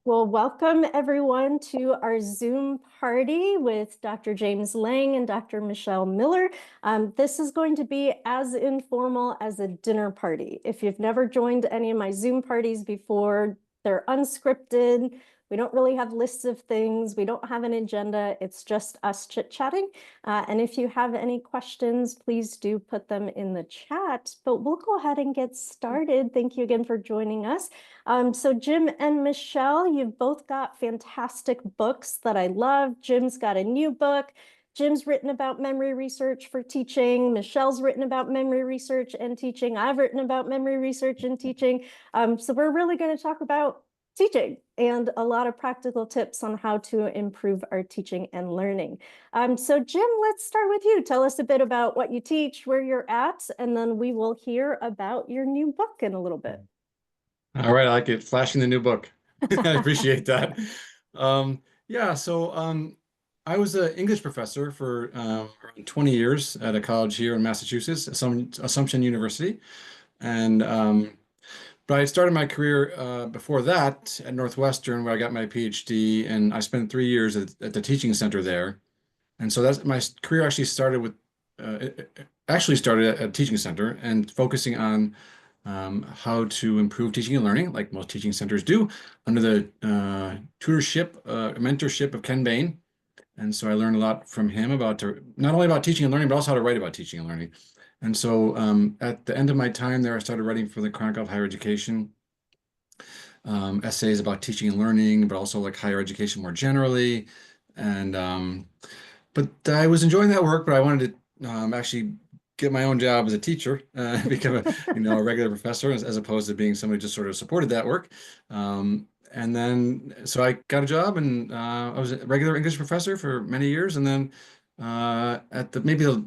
Well, welcome everyone to our Zoom party with Dr. James Lang and Dr. Michelle Miller. This is going to be as informal as a dinner party. If you've never joined any of my Zoom parties before, they're unscripted. We don't really have lists of things. We don't have an agenda. It's just us chit-chatting. And if you have any questions, please do put them in the chat. But we'll go ahead and get started. Thank you again for joining us. So Jim and Michelle, you've both got fantastic books that I love. Jim's got a new book. Jim's written about memory research for teaching. Michelle's written about memory research and teaching. I've written about memory research and teaching. So we're really going to talk about teaching and a lot of practical tips on how to improve our teaching and learning. So Jim, let's start with you. Tell us a bit about what you teach, where you're at, and then we will hear about your new book in a little bit. All right, I like it. Flashing the new book. I appreciate that. I was an English professor for around 20 years at a college here in Massachusetts, Assumption University. And but I started my career before that at Northwestern, where I got my PhD, and I spent 3 years at the teaching center there. And so that's my career actually started at a teaching center and focusing on how to improve teaching and learning, like most teaching centers do, under the mentorship of Ken Bain. And so I learned a lot from him about not only about teaching and learning, but also how to write about teaching and learning. And so at the end of my time there, I started writing for the Chronicle of Higher Education, essays about teaching and learning, but also like higher education more generally. And but I was enjoying that work, but I wanted to actually get my own job as a teacher, become a regular professor, as opposed to being somebody who just sort of supported that work. And then so I got a job, and I was a regular English professor for many years. And then at maybe the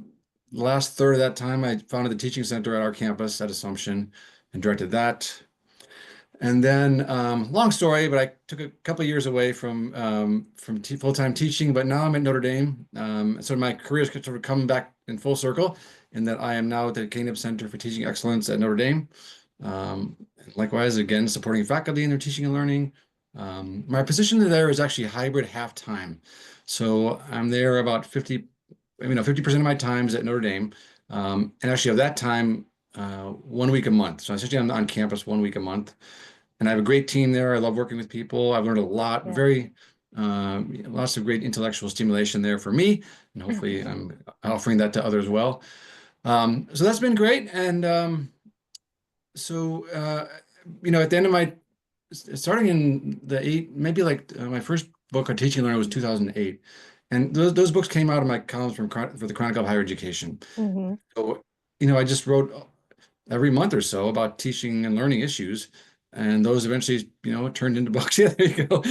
last third of that time, I founded the teaching center at our campus at Assumption and directed that. And then, long story, but I took a couple of years away from full-time teaching. But now I'm at Notre Dame. So my career is sort of coming back in full circle, in that I am now at the Kingdom Center for Teaching Excellence at Notre Dame. Likewise, again, supporting faculty in their teaching and learning. My position there is actually hybrid half-time. So I'm there about 50% of my time is at Notre Dame. And actually of that time, 1 week a month. So essentially I'm on campus 1 week a month. And I have a great team there. I love working with people. I've learned a lot, lots of great intellectual stimulation there for me. And hopefully I'm offering that to others as well. So that's been great. And at the end of starting in my first book on teaching and learning was 2008. And those books came out of my columns for the Chronicle of Higher Education. Mm-hmm. So, I just wrote every month or so about teaching and learning issues. And those eventually, turned into books. Yeah, there you go.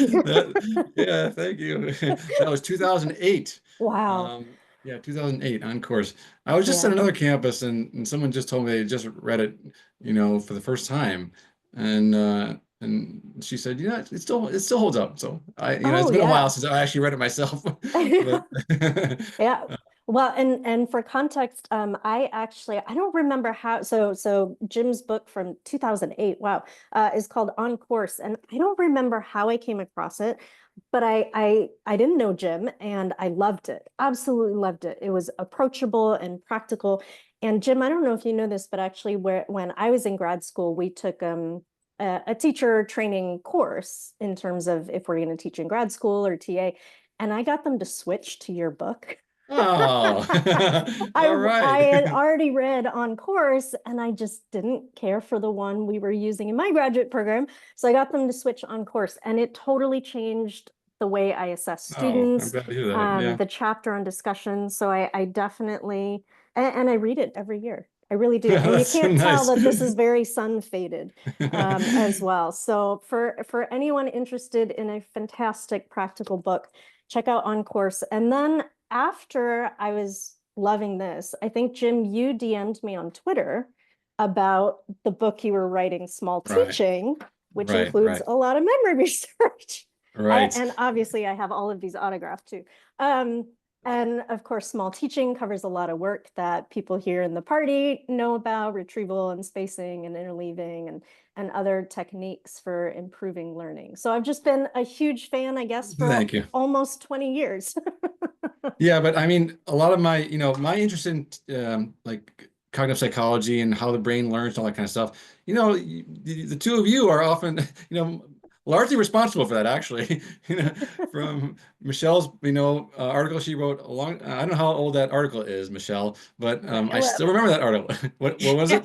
Yeah, thank you. That was 2008. Wow. Yeah, 2008 on course. I was just Yeah. at another campus, and someone just told me they just read it, for the first time. And she said, it still holds up. So it's Oh, been a while yeah. since I actually read it myself. But Yeah. Well, and for context, I don't remember how, so Jim's book from 2008, wow, is called On Course. And I don't remember how I came across it, but I didn't know Jim and I loved it. Absolutely loved it. It was approachable and practical. And Jim, I don't know if you know this, but actually when I was in grad school, we took a teacher training course in terms of if we're going to teach in grad school or TA. And I got them to switch to your book. oh, I all I had right. already read On Course and I just didn't care for the one we were using in my graduate program. So I got them to switch On Course and it totally changed the way I assess Oh, I'm students, glad to hear that. Yeah. the chapter on discussion. So I definitely, and I read it every year. I really do. And you That's can't tell nice. that this is very sun faded as well. So for anyone interested in a fantastic practical book, check out On Course. And then after I was loving this, I think, Jim, you DM'd me on Twitter about the book you were writing, Small Right, Teaching, which right, includes right, a lot of memory research. right. And obviously I have all of these autographed too. Um, And of course, small teaching covers a lot of work that people here in the party know about, retrieval and spacing and interleaving and other techniques for improving learning. So I've just been a huge fan, I guess, for Thank you. almost 20 years. Yeah, but I mean, a lot of my, my interest in like cognitive psychology and how the brain learns and all that kind of stuff, the two of you are often, largely responsible for that, actually. From Michelle's, article she wrote a long, I don't know how old that article is, Michelle, but I still 2011. remember that article. What was it?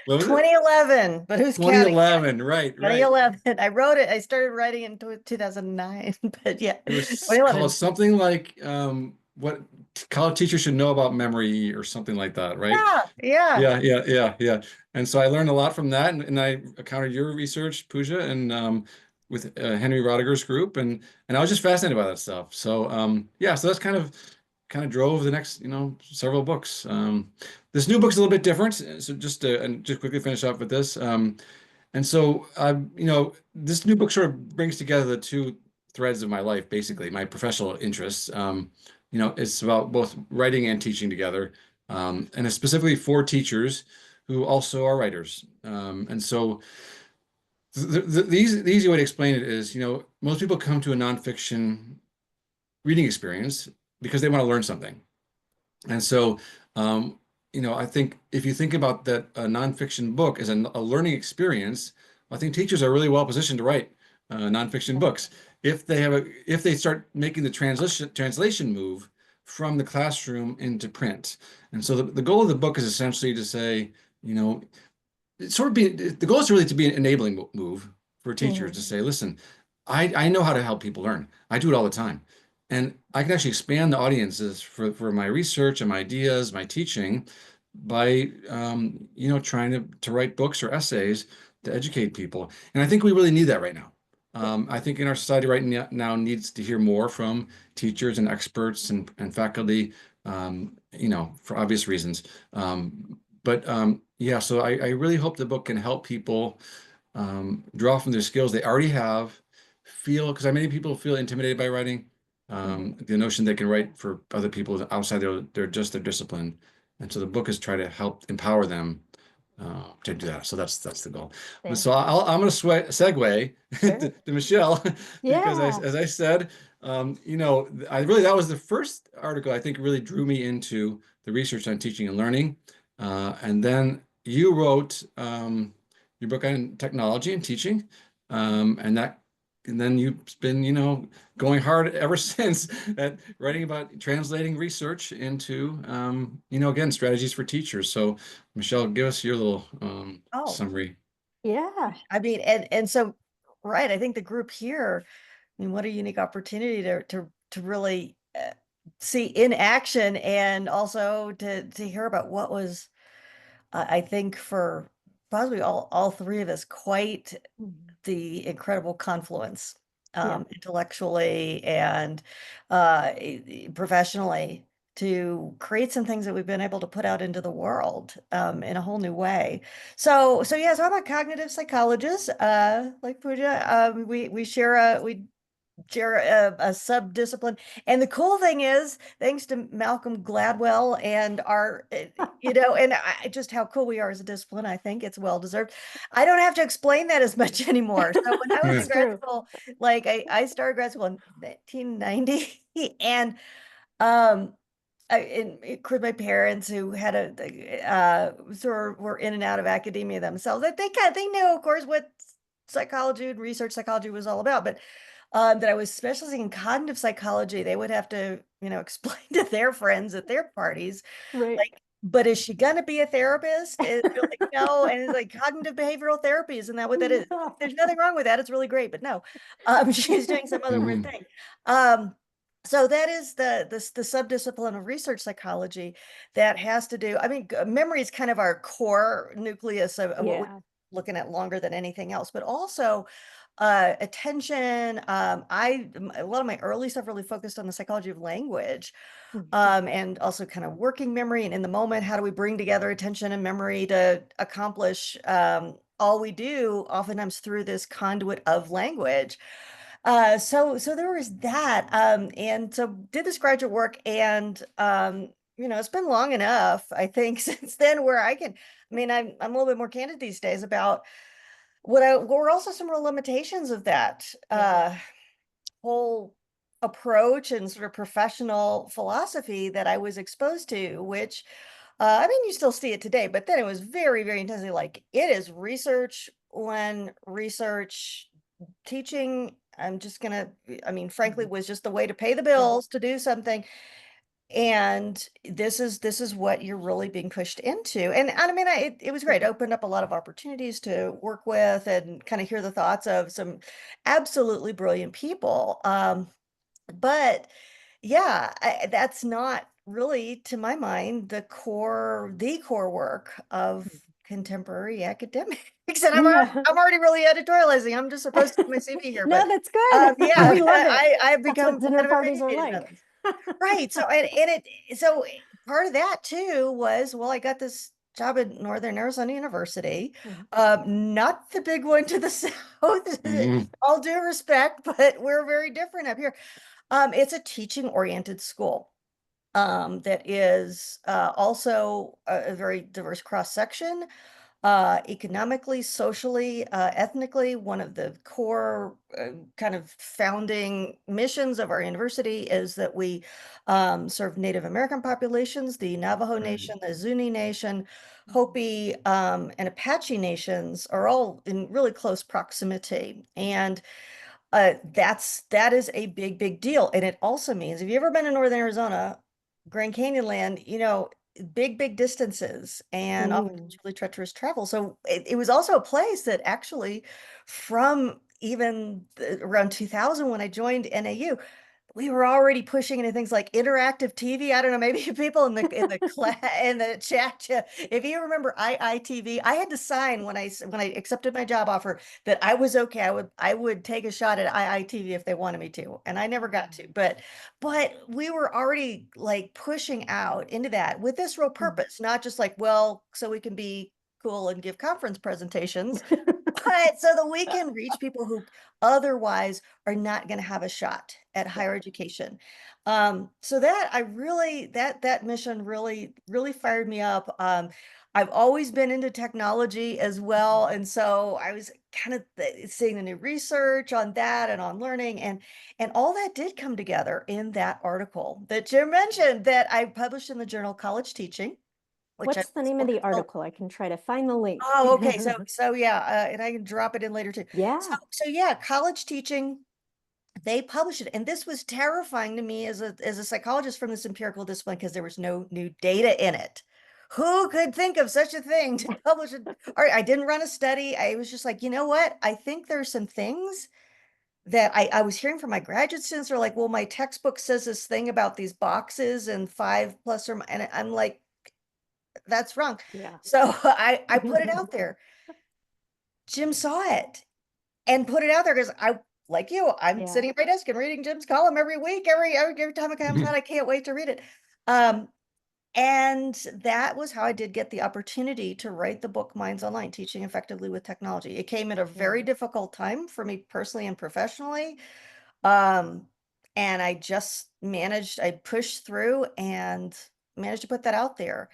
What was it? 2011, but who's counting? 2011, right, right. 2011. I wrote it. I started writing in 2009, but yeah, It was called 2011. something like what college teachers should know about memory or something like that, right? Yeah, yeah. Yeah. And so I learned a lot from that, and I encountered your research, Pooja, and with Henry Rodiger's group, and I was just fascinated by that stuff. So yeah, so that's kind of drove the next, several books. This new book's a little bit different. So just quickly finish up with this. And so, this new book sort of brings together the two threads of my life, basically, my professional interests. It's about both writing and teaching together, and it's specifically for teachers who also are writers. And so, the easy way to explain it is, most people come to a nonfiction reading experience because they want to learn something. And so, I think if you think about that a nonfiction book as a learning experience, I think teachers are really well positioned to write nonfiction books if they start making the translation move from the classroom into print. And so the goal of the book is essentially to say, you know, the goal is really to be an enabling move for teachers to Mhm. say, listen, I know how to help people learn. I do it all the time. And I can actually expand the audiences for my research and my ideas, my teaching by trying to write books or essays to educate people. And I think we really need that right now. Yeah. I think in our society right now needs to hear more from teachers and experts and faculty, for obvious reasons. But yeah, so I really hope the book can help people draw from their skills they already have, because many people feel intimidated by writing. Mhm. The notion they can write for other people outside their discipline. And so the book is try to help empower them to do that. So that's the goal. But so I'm going to segue Sure. to Michelle because Yeah. as I said, that was the first article I think really drew me into the research on teaching and learning. And then you wrote your book on technology and teaching, and then you've been, going hard ever since at writing about translating research into, again, strategies for teachers. So, Michelle, give us your little Oh, summary. Yeah. I mean, and so, right. I think the group here, I mean, what a unique opportunity to really see in action, and also to hear about what was, I think, for possibly all three of us, quite Mhm. the incredible confluence, Yeah. intellectually and professionally, to create some things that we've been able to put out into the world, in a whole new way. So yeah, so I'm a cognitive psychologist, like Pooja. We share a sub-discipline. And the cool thing is, thanks to Malcolm Gladwell and our, and just how cool we are as a discipline, I think it's well deserved. I don't have to explain that as much anymore. So when I was Yeah. in It's grad true. school, like I started grad school in 1990, and um, of course, my parents, who had sort of were in and out of academia themselves, they knew, of course, what psychology and research psychology was all about, but that I was specializing in cognitive psychology, they would have to, explain to their friends at their parties, Right. like, but is she gonna be a therapist? And they're like, no. And it's like, cognitive behavioral therapy, isn't that what that is? No. There's nothing wrong with that. It's really great, but no, she's doing some other weird Mhm. thing. Um, so that is the subdiscipline of research psychology that has to do. I mean, memory is kind of our core nucleus of what we're Yeah. looking at longer than anything else, but also attention. A lot of my early stuff really focused on the psychology of language, Mhm. and also kind of working memory and in the moment, how do we bring together attention and memory to accomplish all we do, oftentimes through this conduit of language. So there was that. And so did this graduate work, and it's been long enough, I think, since then, where I mean, I'm a little bit more candid these days about what were also some real limitations of that whole approach and sort of professional philosophy that I was exposed to, which I mean, you still see it today, but then it was very, very intensely like it is research when research teaching. I mean, frankly, was just the way to pay the bills to do something. And this is what you're really being pushed into. And I mean, it was great. It opened up a lot of opportunities to work with and kind of hear the thoughts of some absolutely brilliant people. But yeah, that's not really, to my mind, the core work of contemporary academics. And Yeah. I'm already really editorializing. I'm just supposed to do my CV here, No, but that's good. yeah, We love it. I've That's what become dinner kind of very parties are engaged about like. this. Right. So part of that too was, well, I got this job at Northern Arizona University, Mhm. not the big one to the south, Mhm. all due respect, but we're very different up here. It's a teaching oriented school that is also a very diverse cross section, economically, socially, ethnically. One of the core kind of founding missions of our university is that we serve Native American populations, the Navajo Right. Nation, the Zuni Nation, Hopi, and Apache nations are all in really close proximity. And that is a big, big deal. And it also means if you've ever been in Northern Arizona, Grand Canyon land, big, big distances and oftentimes Mm. really treacherous travel. So it was also a place that actually, from even around 2000 when I joined NAU, we were already pushing into things like interactive TV. I don't know, maybe people in the class in the chat. If you remember IITV, I had to sign when I accepted my job offer that I was okay. I would take a shot at IITV if they wanted me to, and I never got to. But we were already like pushing out into that with this real purpose, not just like, well, so we can be cool and give conference presentations, but so that we can reach people who otherwise are not going to have a shot at higher education. So that I really that mission really fired me up. I've always been into technology as well, and so I was kind of seeing the new research on that and on learning, and all that did come together in that article that Jim mentioned that I published in the journal College Teaching, which I What's the name of the article? I can try to find the link. Oh, okay. So yeah, and I can drop it in later too. So Yeah. so yeah, College Teaching, they published it, and this was terrifying to me as a psychologist from this empirical discipline because there was no new data in it. Who could think of such a thing to publish it? All right, I didn't run a study. I was just like, you know what? I think there's some things that I was hearing from my graduate students are like, well, my textbook says this thing about these boxes and five plus or and I'm like, that's wrong. Yeah. So I put it out there. Jim saw it and put it out there because like you, I'm Yeah. sitting at my desk and reading Jim's column every week. Every time it comes out, I can't wait to read it. Um, and that was how I did get the opportunity to write the book Minds Online, Teaching Effectively with Technology. It came at a very Yeah. difficult time for me personally and professionally. Um, and I pushed through and managed to put that out there.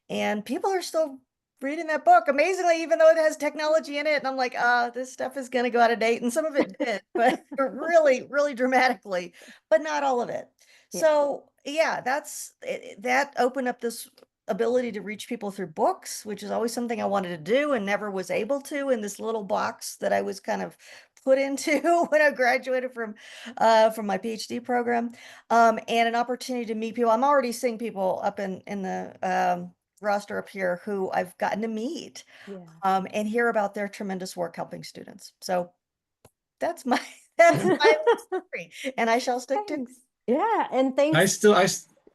And people are still reading that book amazingly, even though it has technology in it. And I'm like, this stuff is going to go out of date. And some of it did, but really, really dramatically, but not all of it. Yeah. So yeah, that opened up this ability to reach people through books, which is always something I wanted to do and never was able to in this little box that I was kind of put into when I graduated from my PhD program, and an opportunity to meet people. I'm already seeing people up in the roster up here who I've gotten to meet Yeah. and hear about their tremendous work helping students. So that's my that's my story, and I shall stick to. Thanks. Yeah. And I thanks. still I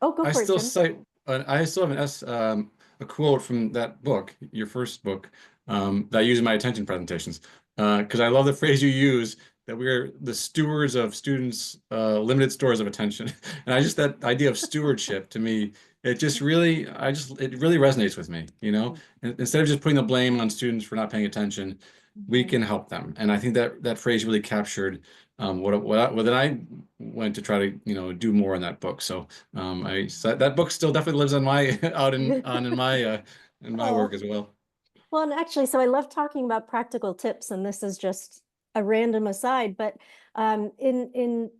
Oh, go I for it, still Jim. cite I still have a quote from that book, your first book, that I use in my attention presentations. Because I love the phrase you use that we're the stewards of students' limited stores of attention. And I just that idea of stewardship to me, it really resonates with me, you know? And instead of just putting the blame on students for not paying attention, we Mhm. can help them. And I think that that phrase really captured what I went to try to, do more in that book. So so that book still definitely lives on my in my work Oh, as well. Well, and actually, so I love talking about practical tips, and this is just a random aside, but in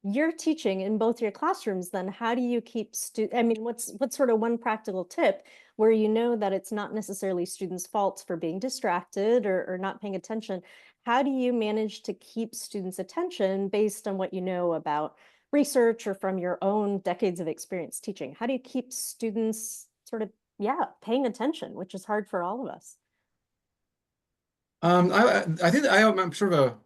your teaching in both your classrooms, then how do you keep I mean, what's sort of one practical tip where you know that it's not necessarily students' faults for being distracted or not paying attention? How do you manage to keep students' attention based on what you know about research or from your own decades of experience teaching? How do you keep students sort of, yeah, paying attention, which is hard for all of us? I think that I'm sort of a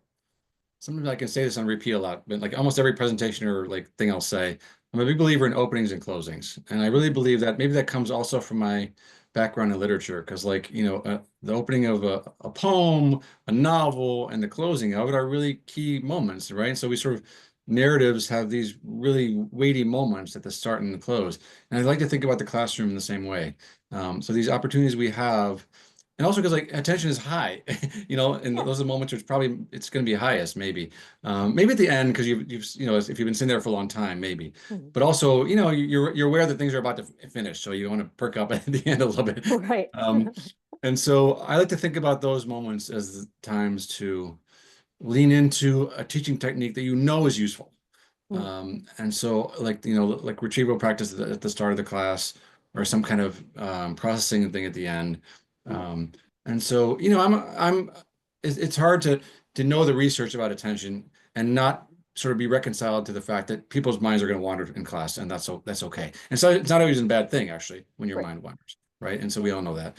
sometimes I can say this on repeat a lot, but like almost every presentation or like thing I'll say, I'm a big believer in openings and closings. And I really believe that maybe that comes also from my background in literature, because like, the opening of a poem, a novel, and the closing of it are really key moments, right? So we sort of narratives have these really weighty moments at the start and the close. And I like to think about the classroom in the same way. So these opportunities we have, and also because like attention is high, and Yeah. those are the moments where it's going to be highest, maybe, maybe at the end because if you've been sitting there for a long time, maybe, Mhm. but also you're aware that things are about to finish, so you want to perk up at the end a little bit. Right. Um, and so I like to think about those moments as the times to lean into a teaching technique that you know is useful. Mm. And so like, like retrieval practice at the start of the class or some kind of processing thing at the end. Um, and so, it's hard to know the research about attention and not sort of be reconciled to the fact that people's minds are going to wander in class, and that's okay. And so it's not always a bad thing, actually, when your Right. mind wanders, right? And so Yeah. we all know that.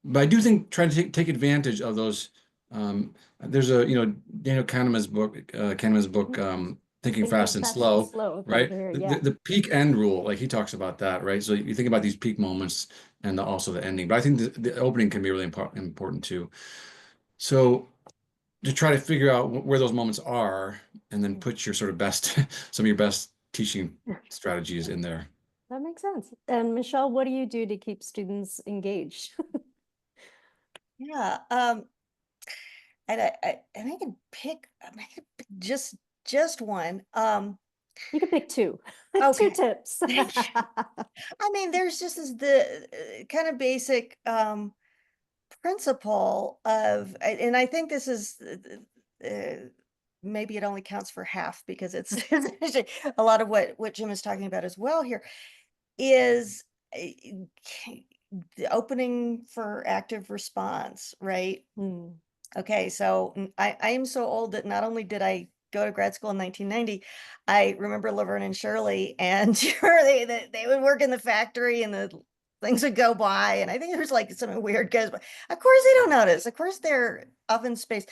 But I do think trying to take advantage of those. There's Daniel Kahneman's book, Thinking Thinking Fast and fast and Slow, slow, that right? very, The, yeah. the, the peak end rule, like he talks about that, right? So you think about these peak moments and also the ending, but I think the opening can be really important too. So to try to figure out where those moments are and then Mm. put your sort of best, some of your best teaching strategies in there. That makes sense. And Michelle, what do you do to keep students engaged? yeah. And I can pick just one. You can pick two, two Okay. tips. Thank you. I mean, there's just the kind of basic principle of, and I think this is maybe it only counts for half because it's actually a lot of what Jim is talking about as well here is uh, the opening for active response, right? Mm. Okay, so I am so old that not only did I go to grad school in 1990, I remember Laverne and Shirley, and Shirley they would work in the factory, and the things would go by, and I think there was like something weird goes by. Of course, they don't notice. Of course, they're up in space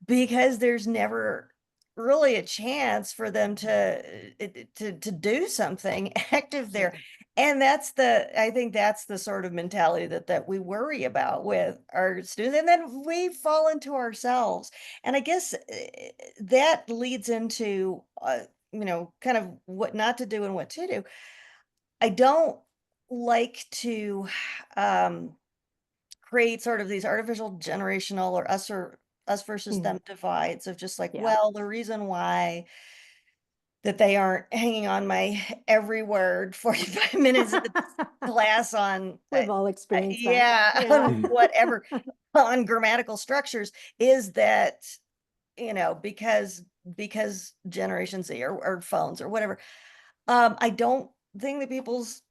because there's never really a chance for them to do something active Yeah. there. And I think that's the sort of mentality that we worry about with our students, and then we fall into ourselves. And I guess that leads into kind of what not to do and what to do. I don't like to um create sort of these artificial generational or us versus Mm. them divides of just like, Yeah. well, the reason why that they aren't hanging on my every word 45 minutes of the class on We've all experienced that. yeah, Yeah. on whatever, on grammatical structures is that, because Generation Z or phones or whatever. I don't think that people's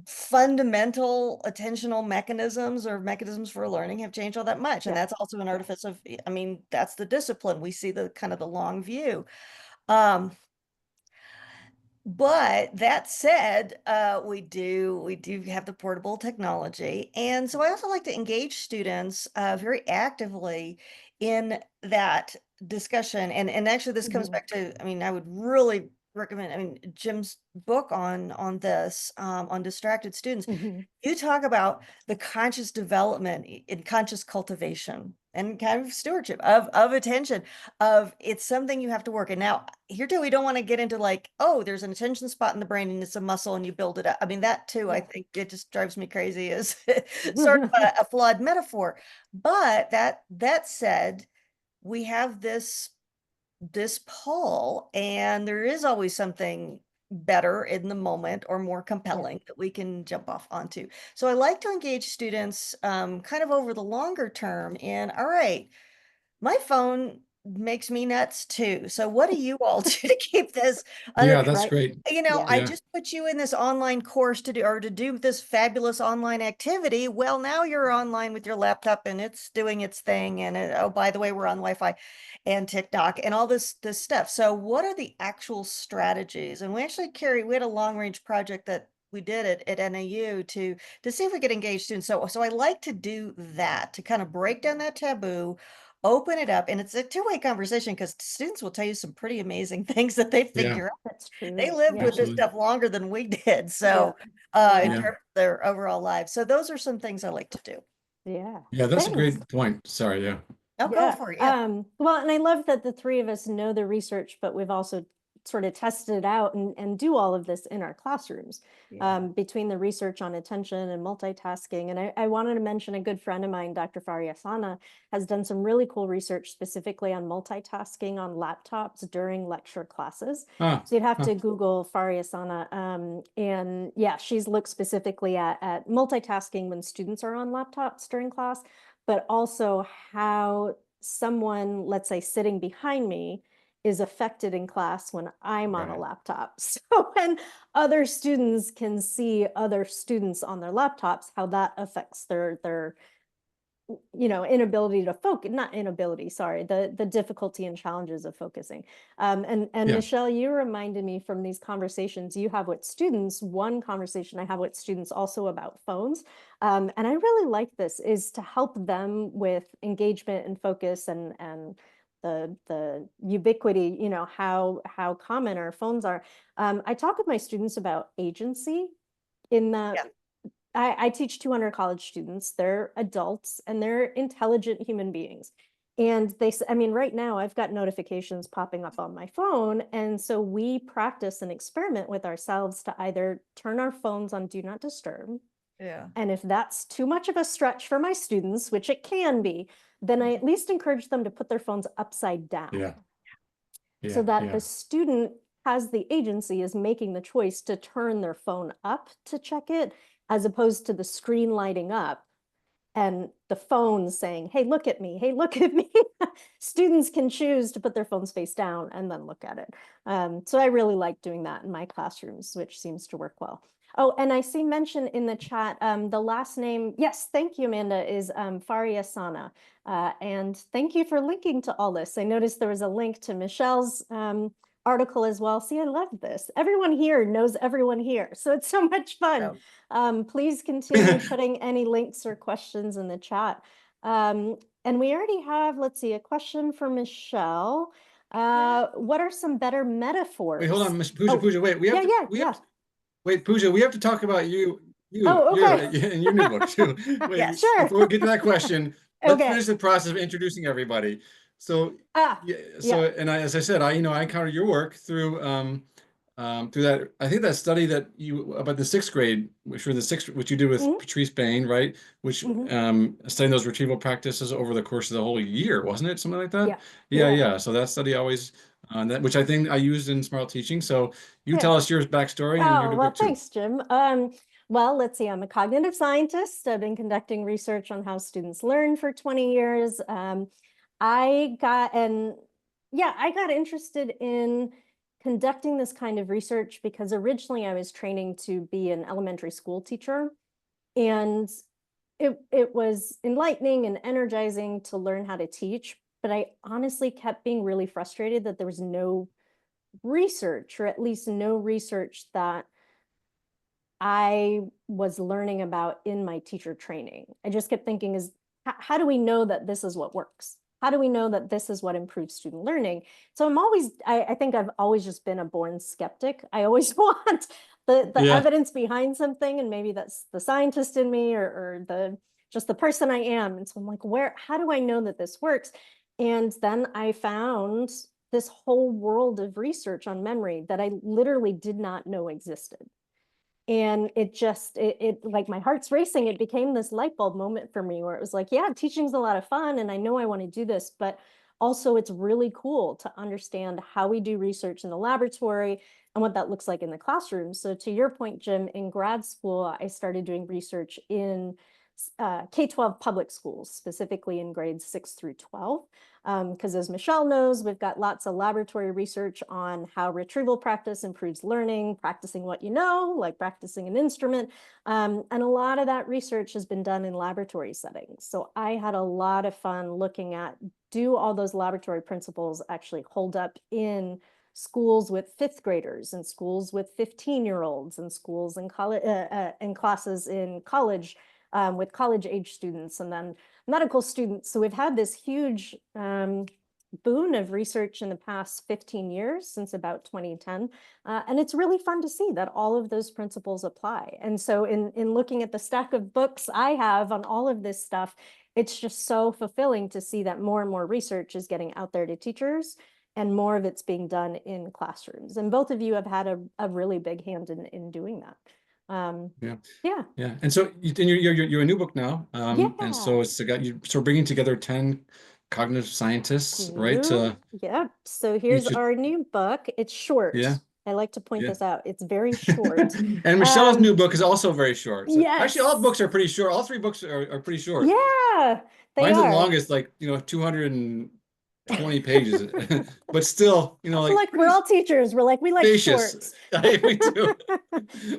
fundamental attentional mechanisms or mechanisms for learning have changed all that much, and Yeah. that's also an Yeah. artifice of, I mean, that's the discipline. We see the kind of the long view. um but that said, we do have the portable technology, and so I also like to engage students very actively in that discussion. And actually, this comes Mhm. back to, I mean, I would really recommend, I mean, Jim's book on this, on distracted students. Mhm. You talk about the conscious development and conscious cultivation and kind of stewardship of attention, of it's something you have to work. And now here too, we don't want to get into like, oh, there's an attention spot in the brain and it's a muscle and you build it up. I mean, that too, I Yeah. think it just drives me crazy is sort of a flawed metaphor. But that said, we have this pull, and there is always something better in the moment or more compelling that we can jump off onto. So I like to engage students kind of over the longer term in, all right, my phone makes me nuts too. So what do you all do to keep this under Yeah, that's Right. great. you know, Yeah. I Yeah. just put you in this online course to do or to do this fabulous online activity. Well, now you're online with your laptop and it's doing its thing. And oh, by the way, we're on Wi-Fi and TikTok and all this stuff. So what are the actual strategies? And we actually we had a long range project that we did at NAU to see if we could engage students. So I like to do that to kind of break down that taboo, open it up, and it's a two-way conversation because students will tell you some pretty amazing things that they Yeah, figure out. That's They true. lived Yeah. with this absolutely. stuff longer than we did. Yeah. So, in Yeah. terms of their overall lives. So those are some things I like to do. Yeah. Yeah, that's a Thanks. great point. Sorry, yeah. Oh, go Yeah. for it. Yeah. Well, and I love that the three of us know the research, but we've also sort of tested it out and do all of this in our classrooms, Yeah. between the research on attention and multitasking. And I wanted to mention a good friend of mine, Dr. Faryasana, has done some really cool research specifically on multitasking on laptops during lecture classes. Ah, So you'd have huh, to Google Faryasana. And yeah, she's looked specifically at multitasking when students are on laptops during class, but also how someone, let's say, sitting behind me is affected in class when I'm on a right. laptop. So when other students can see other students on their laptops, how that affects their inability to focus, not inability, sorry, the difficulty and challenges of focusing. And Yeah, Michelle, you reminded me from these conversations you have with students, one conversation I have with students also about phones. And I really like this is to help them with engagement and focus and the ubiquity, how common our phones are. I talk with my students about agency in that Yeah. I teach 200 college students. They're adults and they're intelligent human beings. And I mean, right now I've got notifications popping up on my phone. And so we practice and experiment with ourselves to either turn our phones on do not disturb. Yeah. And if that's too much of a stretch for my students, which it can be, then I at least encourage them to put their phones upside down yeah, so yeah, that yeah. the student has the agency, is making the choice to turn their phone up to check it, as opposed to the screen lighting up and the phone saying, hey, look at me, hey, look at me. Students can choose to put their phones face down and then look at it. So I really like doing that in my classrooms, which seems to work well. Oh, and I see mention in the chat, the last name, yes, thank you, Amanda, is Faryasana. And thank you for linking to all this. I noticed there was a link to Michelle's article as well. See, I love this. Everyone here knows everyone here. So it's so much fun. Please continue putting any links or questions in the chat. And we already have, let's see, a question for Michelle. What are some better Wait, hold metaphors? on, Miss Pooja, Oh, Pooja, wait, we have yeah. to, wait, Pooja, we have to talk about Oh, your, okay. and your new book too. Wait, Yes. Sure. before we get to that question, let's Okay. finish the process of introducing everybody. So, Ah, yeah, yeah. and as I said, I encountered your work through that, I think that study that you about the sixth grade, which you did with Mhm, Patrice Bain, right? Which mhm. studying those retrieval practices over the course of the whole year, wasn't it? Something like that? Yeah. Yeah, Yeah. yeah. So that study always that which I think I used in Smart Teaching. So you Yeah. tell us your backstory and your Oh, new well, book too. thanks, Jim. Well, let's see, I'm a cognitive scientist. I've been conducting research on how students learn for 20 years. I got, and yeah, I got interested in conducting this kind of research because originally I was training to be an elementary school teacher. And it was enlightening and energizing to learn how to teach. But I honestly kept being really frustrated that there was no research, or at least no research that I was learning about in my teacher training. I just kept thinking, how do we know that this is what works? how do we know that this is what improves student learning? So I think I've always just been a born skeptic. I always want the Yeah. evidence behind something, and maybe that's the scientist in me or just the person I am. And so I'm like, how do I know that this works? And then I found this whole world of research on memory that I literally did not know existed. And it like my heart's racing. It became this light bulb moment for me where it was like, yeah, teaching's a lot of fun and I know I want to do this, but also it's really cool to understand how we do research in the laboratory and what that looks like in the classroom. So to your point, Jim, in grad school, I started doing research in K-12 public schools, specifically in grades 6 through 12. Because as Michelle knows, we've got lots of laboratory research on how retrieval practice improves learning, practicing what you know, like practicing an instrument. And a lot of that research has been done in laboratory settings. So I had a lot of fun looking at, do all those laboratory principles actually hold up in schools with fifth graders and schools with 15-year-olds and schools in college and classes in college with college age students and then medical students. So we've had this huge boon of research in the past 15 years, since about 2010. And it's really fun to see that all of those principles apply. And so in looking at the stack of books I have on all of this stuff, it's just so fulfilling to see that more and more research is getting out there to teachers and more of it's being done in classrooms. And both of you have had a really big hand in doing that. Yeah. Yeah. Yeah. And so you're a new book now. And Yeah. so it's got you sort of bringing together 10 cognitive scientists, right? Yeah. So here's Each, our new book. It's short. yeah. I like to point Yeah. this out. It's very short. And Michelle's new book is also very short. So actually all Yes. books are pretty short. All three books are pretty short. Yeah, they Mine's the are. longest, like, 220 pages, but still, like Like we're all teachers. We're like, we like spacious. short. We do.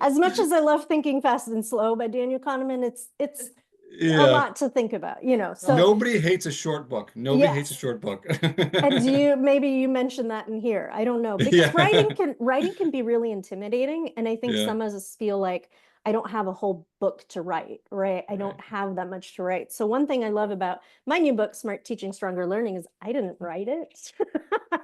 As much as I love Thinking Fast and Slow by Daniel Kahneman, it's a Yeah. lot to think about, So Nobody hates a short book. Nobody hates a yes. short book. And maybe you mentioned that in here. I don't know. Because Yeah. writing can be really intimidating. And I think Yeah. some of us feel like I don't have a whole book to write, right? I don't have that much to write. So one thing I love about my new book, Smart Teaching, Stronger Learning, is I didn't write it.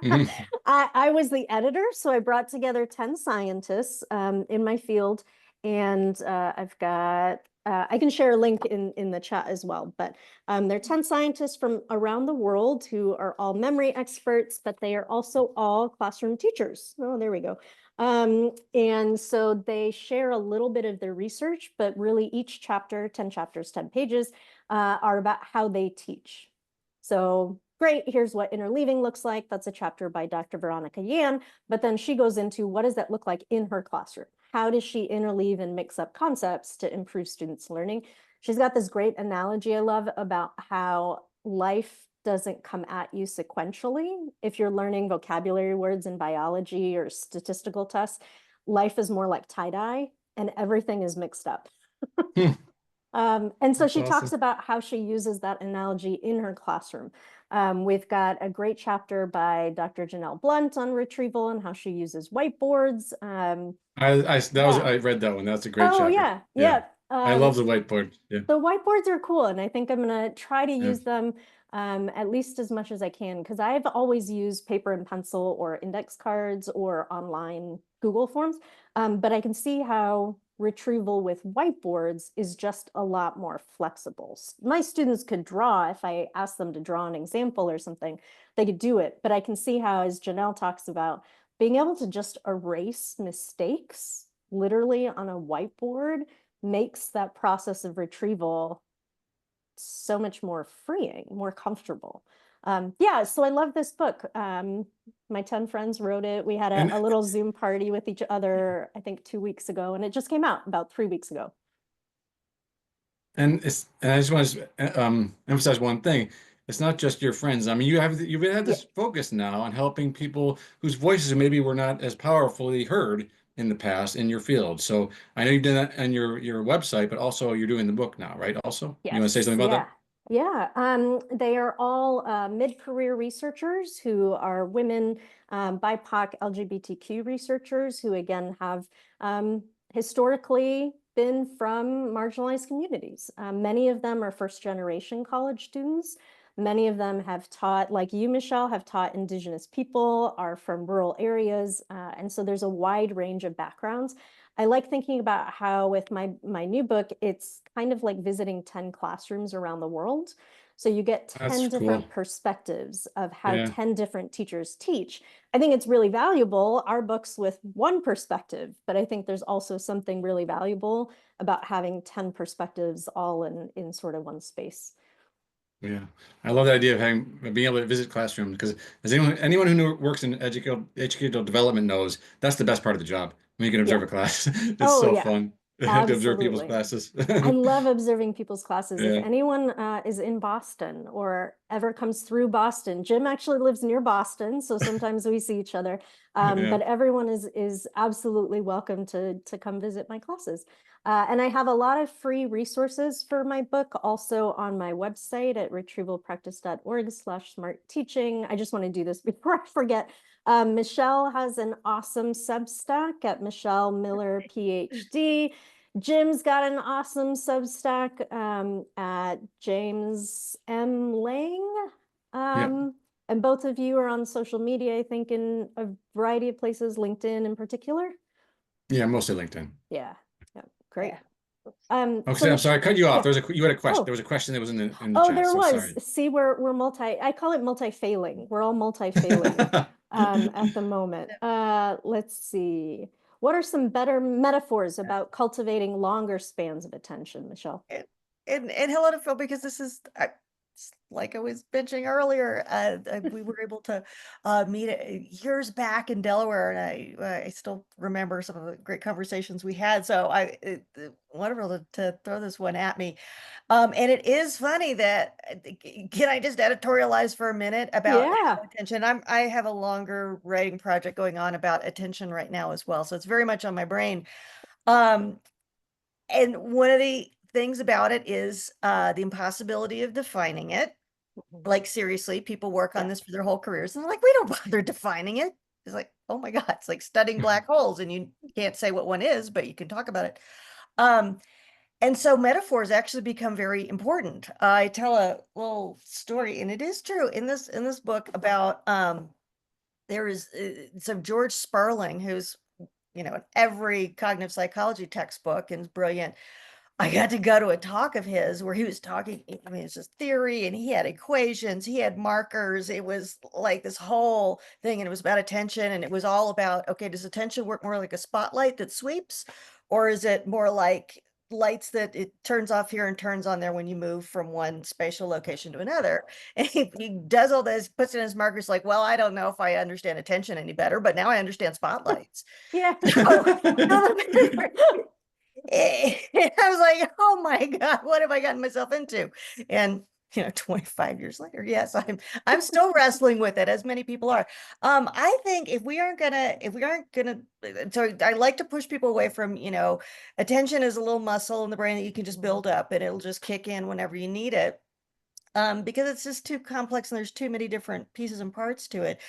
Mhm. I was the editor. So I brought together 10 scientists in my field. And I've got, I can share a link in the chat as well, but there are 10 scientists from around the world who are all memory experts, but they are also all classroom teachers. Oh, there we go. And so they share a little bit of their research, but really each chapter, 10 chapters, 10 pages, are about how they teach. So great, here's what interleaving looks like. That's a chapter by Dr. Veronica Yan, but then she goes into what does that look like in her classroom? How does she interleave and mix up concepts to improve students' learning? She's got this great analogy I love about how life doesn't come at you sequentially. If you're learning vocabulary words in biology or statistical tests, life is more like tie-dye and everything is mixed up. And so That's she talks awesome. about how she uses that analogy in her classroom. We've got a great chapter by Dr. Janelle Blunt on retrieval and how she uses whiteboards. I read that one. That's a great Oh, chapter. yeah. I love the whiteboard. Yeah. The whiteboards are cool, and I think I'm gonna try to Yeah. use them at least as much as I can, because I've always used paper and pencil or index cards or online Google Forms. But I can see how retrieval with whiteboards is just a lot more flexible. My students could draw if I asked them to draw an example or something, they could do it. But I can see how, as Janelle talks about, being able to just erase mistakes literally on a whiteboard makes that process of retrieval so much more freeing, more comfortable. Yeah, so I love this book. My 10 friends wrote it. We had a little Zoom party with each other, I think 2 weeks ago, and it just came out about 3 weeks ago. And I just want to emphasize one thing. It's not just your friends. I mean, you've had this focus now on helping people whose voices maybe were not as powerfully heard in the past in your field. So I know you've done that on your website, but also you're doing the book now, right? Also, you want to say something about that? Yeah, they are all mid-career researchers who are women, BIPOC, LGBTQ researchers who, again, have historically been from marginalized communities. Many of them are first-generation college students. Many of them have taught, like you, Michelle, have taught Indigenous people, are from rural areas. And so there's a wide range of backgrounds. I like thinking about how with my new book, it's kind of like visiting 10 classrooms around the world. So you get 10 That's cool. different perspectives of how Yeah. 10 different teachers teach. I think it's really valuable, our books with one perspective, but I think there's also something really valuable about having 10 perspectives all in sort of one space. Yeah, I love the idea of being able to visit classrooms because as anyone who works in educational development knows that's the best part of the job when you can Yeah. observe a class. It's Oh, so yeah, fun to observe people's absolutely. classes. I love observing people's classes. If Yeah, anyone is in Boston or ever comes through Boston, Jim actually lives near Boston, so sometimes we see each other. yeah, But everyone is absolutely welcome to come visit my classes. And I have a lot of free resources for my book also on my website at retrievalpractice.org/smart teaching. I just want to do this before I forget. Michelle has an awesome Substack at Michelle Miller, Ph.D. Jim's got an awesome Substack at James M. Lang. yeah, And both of you are on social media, I think, in a variety of places, LinkedIn in particular. yeah. Mostly LinkedIn. Yeah, yeah, great. Yeah. So I'm sorry, I cut you off. yeah. You had a question. Oh, There was a question that was in the oh, chat. there So was. sorry. See, we're multi. I call it multi-failing. We're all multi-failing at the moment. Let's see. What are some better metaphors about cultivating longer spans of attention, Michelle? And, and hello to Phil, because this is like I was mentioning earlier, we were able to meet years back in Delaware, and I still remember some of the great conversations we had. So wonderful to throw this one at me. And it is funny that can I just editorialize for a minute about Yeah. how attention? I have a longer writing project going on about attention right now as well, so it's very much on my brain. Um, and one of the things about it is the impossibility of defining it. Mhm. Like, seriously, people work on Yeah. this for their whole careers and they're like, we don't bother defining it. It's like, oh my God, it's like studying black holes and you can't say what one is, but you can talk about it. Um, and so metaphors actually become very important. I tell a little story, and it is true in this book about there is so George Sperling, who's in every cognitive psychology textbook and is brilliant. I got to go to a talk of his where he was talking, I mean, it's just theory and he had equations, he had markers. It was like this whole thing, and it was about attention, and it was all about, okay, does attention work more like a spotlight that sweeps, or is it more like lights that it turns off here and turns on there when you move from one spatial location to another? And he does all this, puts in his markers like, well, I don't know if I understand attention any better, but now I understand spotlights. Yeah. So, and I was like, oh my God, what have I gotten myself into? And 25 years later, yes, I'm still wrestling with it, as many people are. I think if we aren't gonna, so I like to push people away from, attention is a little muscle in the brain that you can just build up and it'll just kick in whenever you need it. Because it's just too complex and there's too many different pieces and parts to it.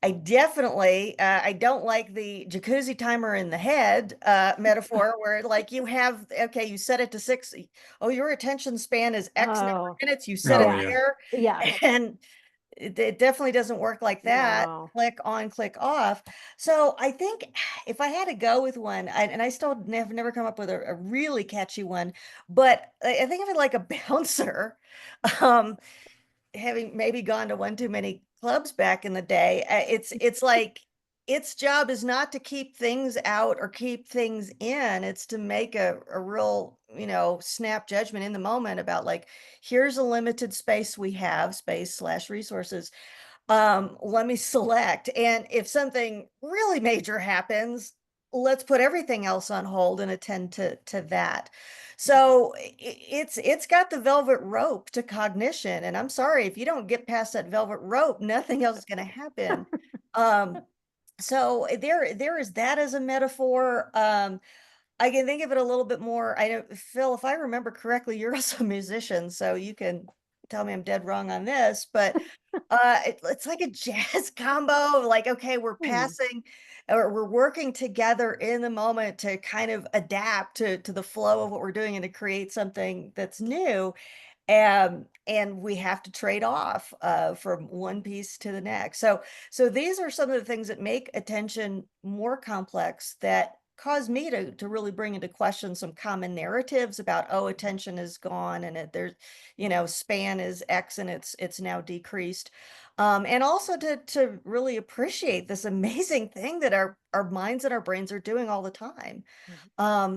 I definitely, I don't like the jacuzzi timer in the head metaphor where like you have, okay, you set it to 60. Oh, your attention span is X number of Oh, minutes. You set it Oh yeah. yeah. there. Yeah. And it definitely doesn't work like that. No. Click on, click off. So I think if I had to go with one, and I still have never come up with a really catchy one, but I think of it like a bouncer. Um, Having maybe gone to one too many clubs back in the day, it's like its job is not to keep things out or keep things in. It's to make a real, snap judgment in the moment about like, here's a limited space we have, space slash resources. Let me select. And if something really major happens, let's put everything else on hold and attend to that. So it's got the velvet rope to cognition. And I'm sorry, if you don't get past that velvet rope, nothing else is going to happen. Um, so there is that as a metaphor. I can think of it a little bit more. I know, Phil, if I remember correctly, you're also a musician, so you can tell me I'm dead wrong on this, but it's like a jazz combo of like, okay, we're Hmm. passing or we're working together in the moment to kind of adapt to the flow of what we're doing and to create something that's new. And we have to trade off from one piece to the next. So these are some of the things that make attention more complex, that cause me to really bring into question some common narratives about, oh, attention is gone, and there's, span is X, and it's now decreased. And also to really appreciate this amazing thing that our minds and our brains are doing all the time.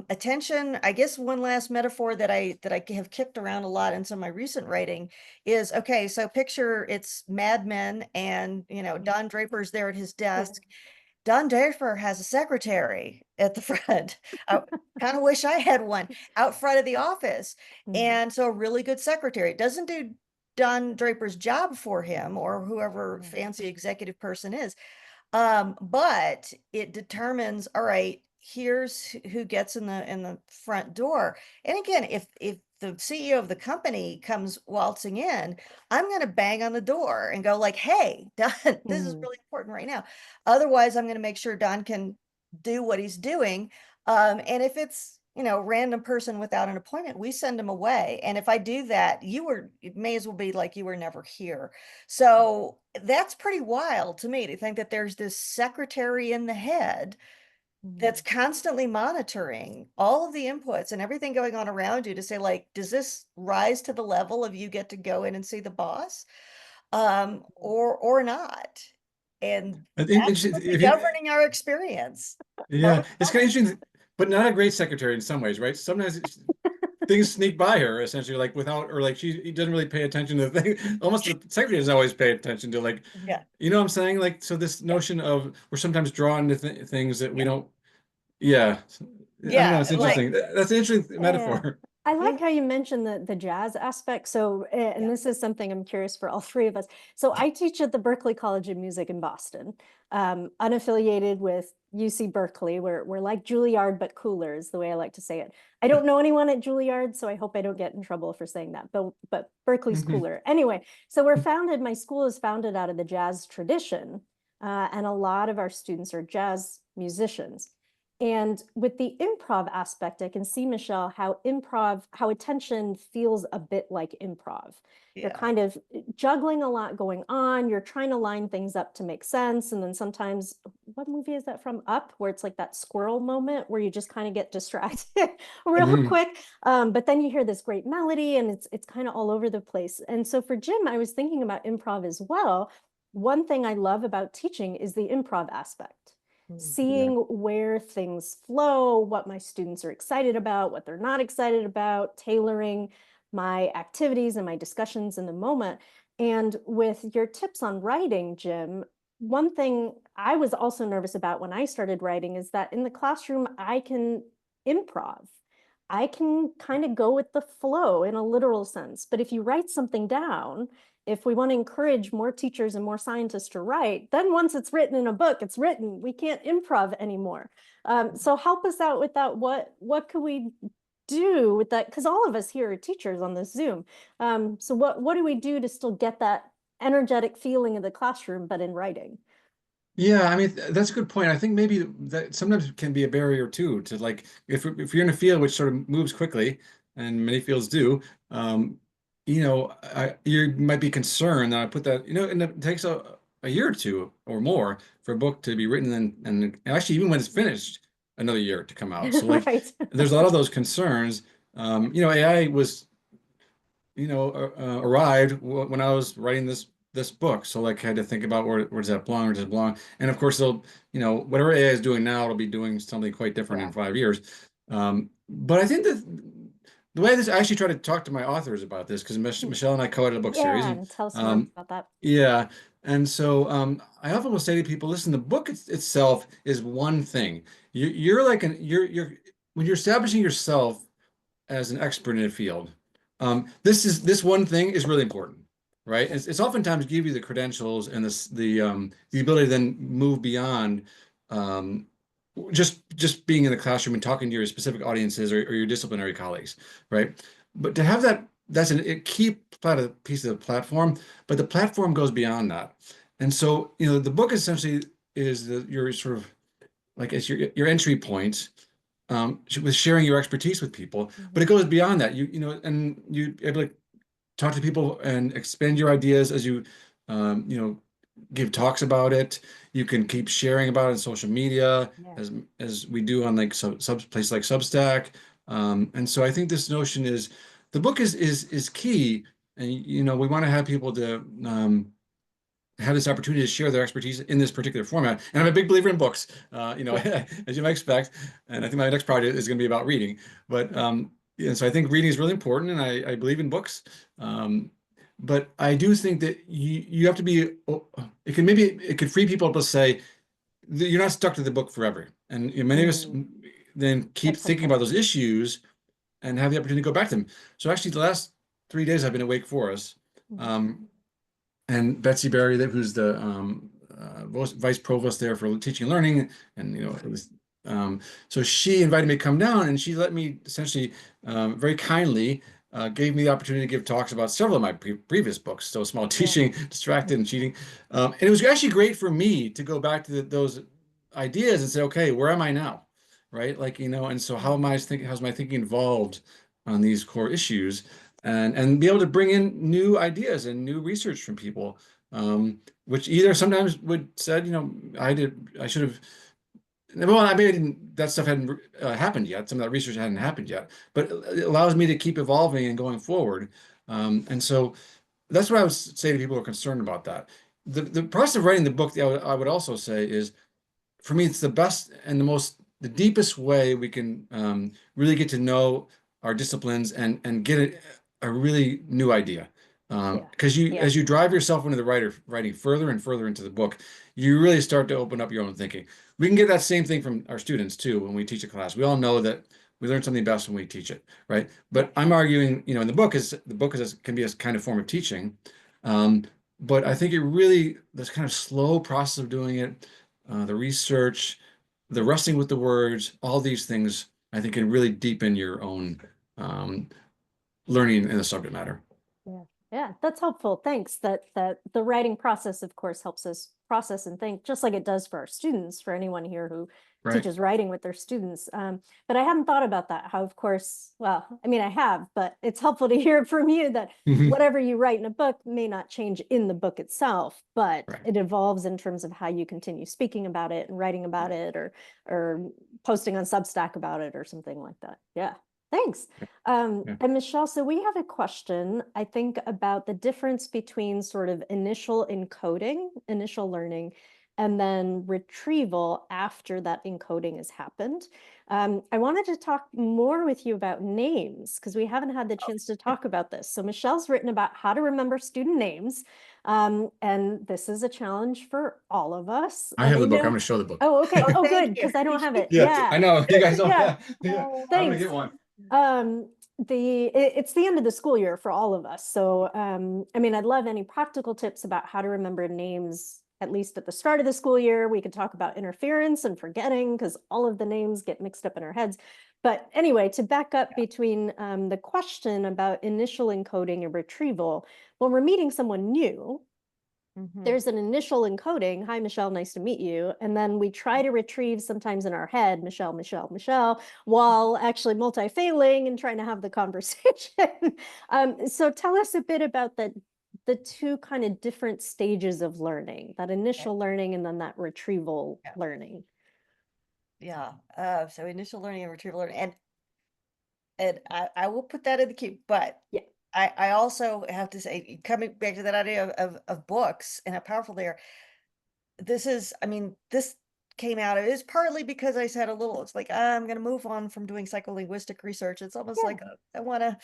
Attention, I guess one last metaphor that I have kicked around a lot in some of my recent writing is, okay, so picture it's Mad Men, and Don Draper's there at his desk. Don Draper has a secretary at the front. I kind of wish I had one out front of the office. And so a really good secretary doesn't do Don Draper's job for him, or whoever fancy executive person is. But it determines, all right, here's who gets in the front door. And again, if the CEO of the company comes waltzing in, I'm going to bang on the door and go like, hey, Don, this is really important right now. Otherwise, I'm going to make sure Don can do what he's doing. And if it's, random person without an appointment, we send them away. And if I do that, it may as well be like you were never here. So that's pretty wild to me, to think that there's this secretary in the head that's constantly monitoring all of the inputs and everything going on around you, to say, like, does this rise to the level of you get to go in and see the boss, or not? And I think that's interesting really if you, governing our experience. yeah, it's kind of interesting, but not a great secretary in some ways, right? Sometimes things sneak by her essentially, like without, or like she doesn't really pay attention to the thing. Almost the secretary doesn't always pay attention to, like, Yeah. you know what I'm saying? Like, so this notion of we're sometimes drawn to things that we Yeah. don't, yeah. I don't know, Yeah. it's Like, interesting. That's an interesting Yeah. metaphor. I like mhm, how you mentioned the jazz aspect. So, and yeah. this is something I'm curious for all three of us. So I teach at the Berklee College of Music in Boston, unaffiliated with UC Berkeley. We're like Juilliard, but cooler is the way I like to say it. I don't know anyone at Juilliard, so I hope I don't get in trouble for saying that, but Berkeley's cooler. Anyway, so my school is founded out of the jazz tradition, and a lot of our students are jazz musicians. And with the improv aspect, I can see, Michelle, how attention feels a bit like improv. You're Yeah. kind of juggling a lot going on. You're trying to line things up to make sense. And then sometimes, what movie is that from? Up, where it's like that squirrel moment where you just kind of get distracted real Mhm. quick. But then you hear this great melody, and it's kind of all over the place. And so for Jim, I was thinking about improv as well. One thing I love about teaching is the improv aspect, Yeah. seeing where things flow, what my students are excited about, what they're not excited about, tailoring my activities and my discussions in the moment. And with your tips on writing, Jim, one thing I was also nervous about when I started writing is that in the classroom, I can improv. I can kind of go with the flow in a literal sense. But if you write something down, if we want to encourage more teachers and more scientists to write, then once it's written in a book, it's written. We can't improv anymore. So help us out with that. What could we do with that? Because all of us here are teachers on this Zoom. So what do we do to still get that energetic feeling of the classroom, but in writing? Yeah, I mean that's a good point. I think maybe that sometimes can be a barrier too, to like if you're in a field which sort of moves quickly, and many fields do, you might be concerned that I put that, and it takes a year or two or more for a book to be written, and actually even when it's finished, another year to come out. So like Right. there's a lot of those concerns. AI was arrived when I was writing this book. So like I had to think about where does that belong, where does it belong? And of course, they'll, whatever AI is doing now, it'll be doing something quite different in Yeah. 5 years. But I think that the way this, I actually try to talk to my authors about this, because Michelle and I co-edited a book series, Yeah, and and tell us more um, about that. yeah, and so I often will say to people, listen, the book itself is one thing. You're like you're when you're establishing yourself as an expert in a field, this one thing is really important, right? It's oftentimes give you the credentials and the ability to then move beyond um, just being in the classroom and talking to your specific audiences or your disciplinary colleagues, right? But to have that's a key piece of the platform, but the platform goes beyond that. And so, the book essentially is your sort of like it's your entry point, with sharing your expertise with people, but it goes beyond that. And you able to talk to people and expand your ideas as you, you know, give talks about it. You can keep sharing about it on social media Yeah. as we do on like places like Substack. And so I think this notion is the book is key. And you know, we want to have people to have this opportunity to share their expertise in this particular format. And I'm a big believer in books, you know, as you might expect. And I think my next project is going to be about reading. But yeah, so I think reading is really important, and I believe in books. But I do think that you have to be. It could free people to say you're not stuck to the book forever, and many of us then keep That's thinking helpful. about those issues and have the opportunity to go back to them. So actually, the last 3 days I've been at Wake Forest. And Betsy Berry, who's the vice provost there for teaching and learning, and you know, it was so she invited me to come down, and she let me essentially very kindly gave me the opportunity to give talks about several of my previous books. So Small Teaching, Distracted, and Cheating, and it was actually great for me to go back to those ideas and say, okay, where am I now, right? Like, you know, and so how am I thinking? How's my thinking evolved on these core issues? And be able to bring in new ideas and new research from people, which either sometimes would said, you know, I should have. Well, I mean, that stuff hadn't happened yet. Some of that research hadn't happened yet, but it allows me to keep evolving and going forward. And so that's what I would say to people who are concerned about that. The process of writing the book, I would also say, is for me, it's the best and the deepest way we can really get to know our disciplines and get a really new idea. Because as you drive yourself into the writing further and further into the book, you really start to open up your own thinking. We can get that same thing from our students too when we teach a class. We all know that we learn something best when we teach it, right? But I'm arguing, you know, in the book can be a kind of form of teaching. But I think this kind of slow process of doing it, the research, the wrestling with the words, all these things, I think can really deepen your own learning in the subject matter. Yeah, that's helpful. Thanks. That the writing process, of course, helps us process and think, just like it does for our students, for anyone here who teaches writing with their students. But I hadn't thought about that, how, of course, well, I mean, I have, but it's helpful to hear from you that whatever you write in a book may not change in the book itself, but it evolves in terms of how you continue speaking about it and writing about it, or posting on Substack about it or something like that. Yeah. Thanks. And Michelle, so we have a question, I think, about the difference between sort of initial encoding, initial learning, and then retrieval after that encoding has happened. I wanted to talk more with you about names because we haven't had the chance to talk about this. So Michelle's written about how to remember student names. And this is a challenge for all of us. I have the book. I'm going to show the book. Oh, okay. Oh, Thank good, you. because I don't have it. Yeah, I know. You guys don't. Yeah. Yeah. I'm going to Thanks. get one. It's the end of the school year for all of us. So, I mean, I'd love any practical tips about how to remember names, at least at the start of the school year. We could talk about interference and forgetting because all of the names get mixed up in our heads. But anyway, to back up between the question about initial encoding and retrieval, when we're meeting someone new, there's an initial encoding. Hi, Michelle, nice to meet you. And then we try to retrieve sometimes in our head, Michelle, Michelle, Michelle, while actually multi-failing and trying to have the conversation. So tell us a bit about the two kind of different stages of learning, that initial learning and then that retrieval learning. Yeah. So initial learning and retrieval learning. And I will put that in the queue, but I also have to say, coming back to that idea of books and how powerful they are, I mean, this came out, it is partly because I said it's like, I'm going to move on from doing psycholinguistic research. It's almost like I want to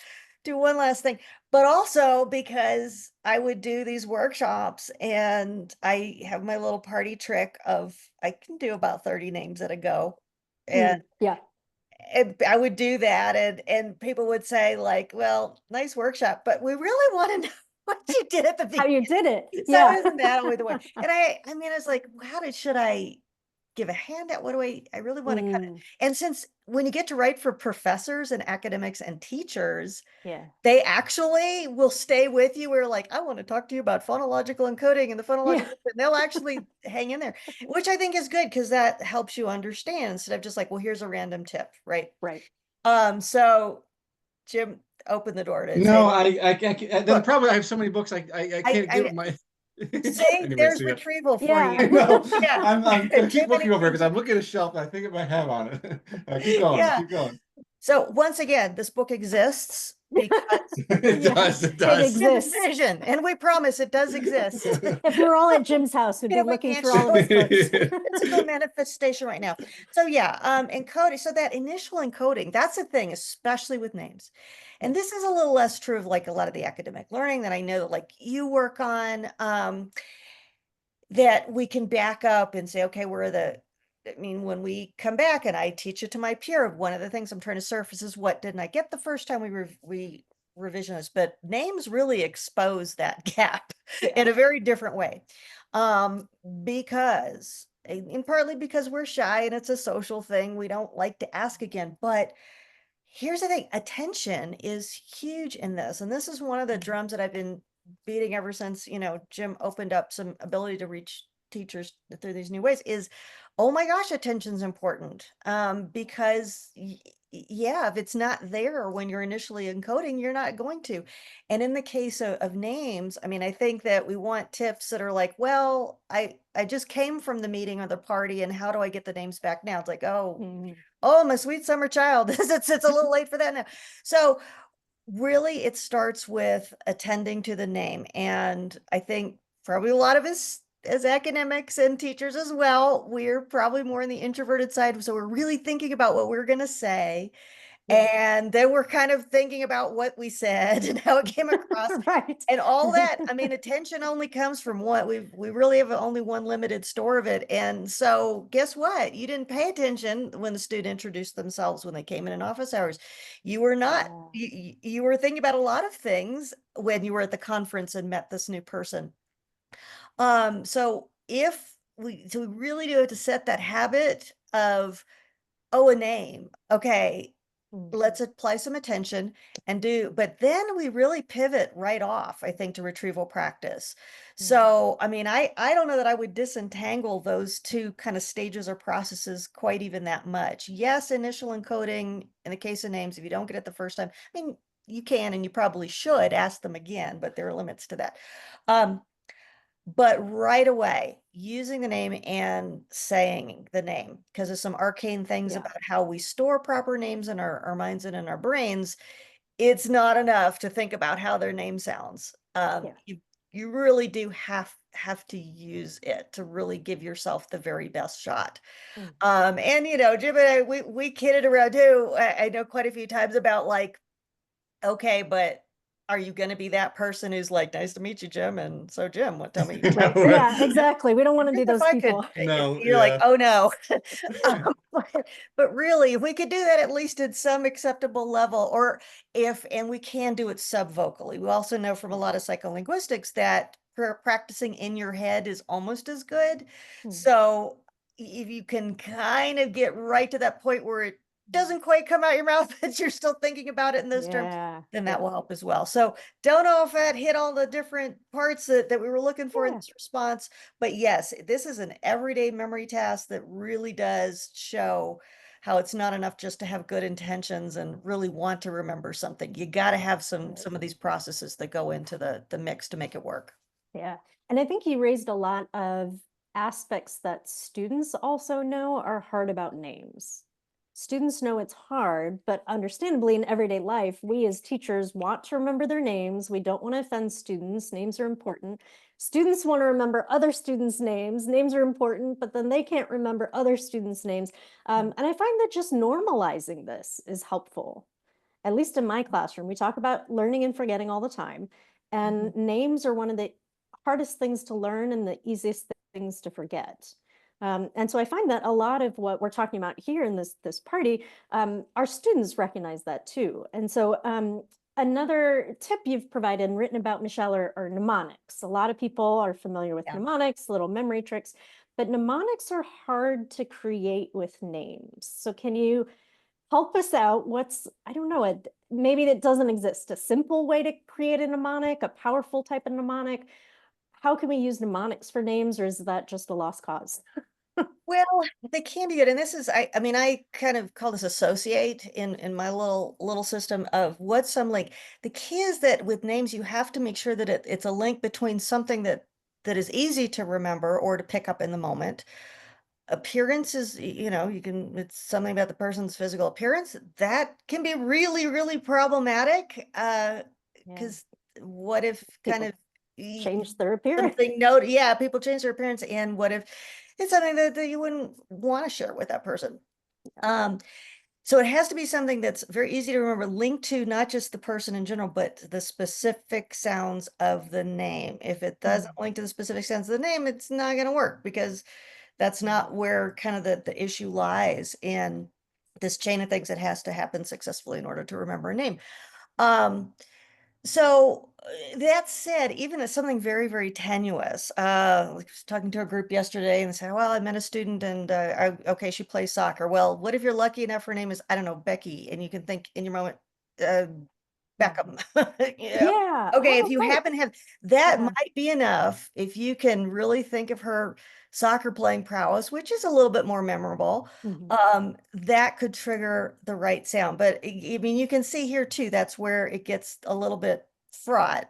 do one last thing, but also because I would do these workshops and I have my little party trick of I can do about 30 names at a go. And I would do that, and people would say like, "Well, nice workshop, but we really want to know what you did at the How beginning." you did it. So isn't that always the way? And I mean, it's like, should I give a handout? What do I really want to cut it? And since when you get to write for professors and academics and teachers, they actually will stay with you. We're like, I want to talk to you about phonological encoding and the phonological, and they'll actually hang in there, which I think is good because that helps you understand instead of just like, well, here's a random tip, right? Right. So Jim, open the door to No, say, I can't. The look, problem, I have so many books, I can't I give my. say Anyway, there's so yeah. retrieval for Yeah. I you. know. Yeah. I'm gonna Too keep many looking over because things. I'm looking at a shelf and I think it might have on it. Keep going, Yeah. keep going. So once again, this book exists because It Yeah, does, it it does. Jim's exists. vision, and we promise it does exist. If we were all at Jim's house, we'd be We looking can't through all show of his it books. physical manifestation right now. So yeah, encoding. So that initial encoding, that's a thing, especially with names. And this is a little less true of like a lot of the academic learning that I know that like you work on, that we can back up and say, okay, where are the, I mean, when we come back and I teach it to my peer, one of the things I'm trying to surface is what didn't I get the first time we revisionist, but names really expose that gap in a very different way. Because, and partly because we're shy and it's a social thing, we don't like to ask again, but here's the thing, attention is huge in this. And this is one of the drums that I've been beating ever since, Jim opened up some ability to reach teachers through these new ways is, oh my gosh, attention's important. Because yeah, if it's not there when you're initially encoding, you're not going to. And in the case of names, I mean, I think that we want tips that are like, well, I just came from the meeting or the party and how do I get the names back now? It's like, oh, Mhm. oh, my sweet summer child. It's a little late for that now. So really it starts with attending to the name. And I think probably a lot of us as academics and teachers as well, we're probably more in the introverted side. So we're really thinking about what we're going to say. And then we're kind of thinking about what we said and how it came across. Right. And all that, I mean, attention only comes from what we really have only one limited store of it. And so guess what? You didn't pay attention when the student introduced themselves when they came in office hours. You were not, you were thinking about a lot of things when you were at the conference and met this new person. So we really do have to set that habit of, oh, a name. Okay, let's apply some attention and but then we really pivot right off, I think, to retrieval practice. So, I mean, I don't know that I would disentangle those two kind of stages or processes quite even that much. Yes, initial encoding in the case of names, if you don't get it the first time, I mean, you can and you probably should ask them again, but there are limits to that. But right away, using the name and saying the name, because there's some arcane things Yeah. about how we store proper names in our minds and in our brains. It's not enough to think about how their name sounds. Yeah. You really do have to use it to really give yourself the very best shot. And Jim and I, we kidded around too. I know quite a few times about like, okay, but are you going to be that person who's like, nice to meet you, Jim? And so, Jim, tell me. Right. Yeah, exactly. We don't want to be If those I could, people. No, you're like, yeah. oh no. But really, if we could do that at least at some acceptable level, or and we can do it subvocally. We also know from a lot of psycholinguistics that practicing in your head is almost as good. So if you can kind of get right to that point where it doesn't quite come out your mouth, but you're still thinking about it in those terms, Yeah. then that will help as well. So don't know if that hit all the different parts that we were looking for in this response, but yes, this is an everyday memory task that really does show how it's not enough just to have good intentions and really want to remember something. You got to have some of these processes that go into the mix to make it work. Yeah. And I think you raised a lot of aspects that students also know are hard about names. Students know it's hard, but understandably in everyday life, we as teachers want to remember their names. We don't want to offend students. Names are important. Students want to remember other students' names. Names are important, but then they can't remember other students' names. And I find that just normalizing this is helpful. At least in my classroom, we talk about learning and forgetting all the time. And names are one of the hardest things to learn and the easiest things to forget. And so I find that a lot of what we're talking about here in this party, our students recognize that too. And so another tip you've provided and written about, Michelle, are mnemonics. A lot of people are familiar with mnemonics, little memory tricks, but mnemonics are hard to create with names. So can you help us out? I don't know, maybe that doesn't exist, a simple way to create a mnemonic, a powerful type of mnemonic. How can we use mnemonics for names, or is that just a lost cause? Well, they can be good. And this is, I mean, I kind of call this associate in my little system of what's some link. The key is that with names, you have to make sure that it's a link between something that is easy to remember or to pick up in the moment. Appearance is, you know, it's something about the person's physical appearance that can be really, really problematic. Yeah. Because what if kind People of change their appearance. something note, yeah, people change their appearance, and what if it's something that you wouldn't want to share with that person? Um, so it has to be something that's very easy to remember, linked to not just the person in general, but the specific sounds of the name. If it doesn't link to the specific sounds of the name, it's not going to work because that's not where kind of the issue lies in this chain of things that has to happen successfully in order to remember a name. Um, so that said, even as something very, very tenuous, like I was talking to a group yesterday and they said, well, I met a student and okay, she plays soccer. Well, what if you're lucky enough her name is, I don't know, Becky, and you can think in your moment, uh, Beckham. You know? Yeah. Okay, if Oh, you great. happen to have that Yeah. might be enough if you can really think of her soccer playing prowess, which is a little bit more memorable. Mhm. That could trigger the right sound. But I mean, you can see here too, that's where it gets a little bit fraught.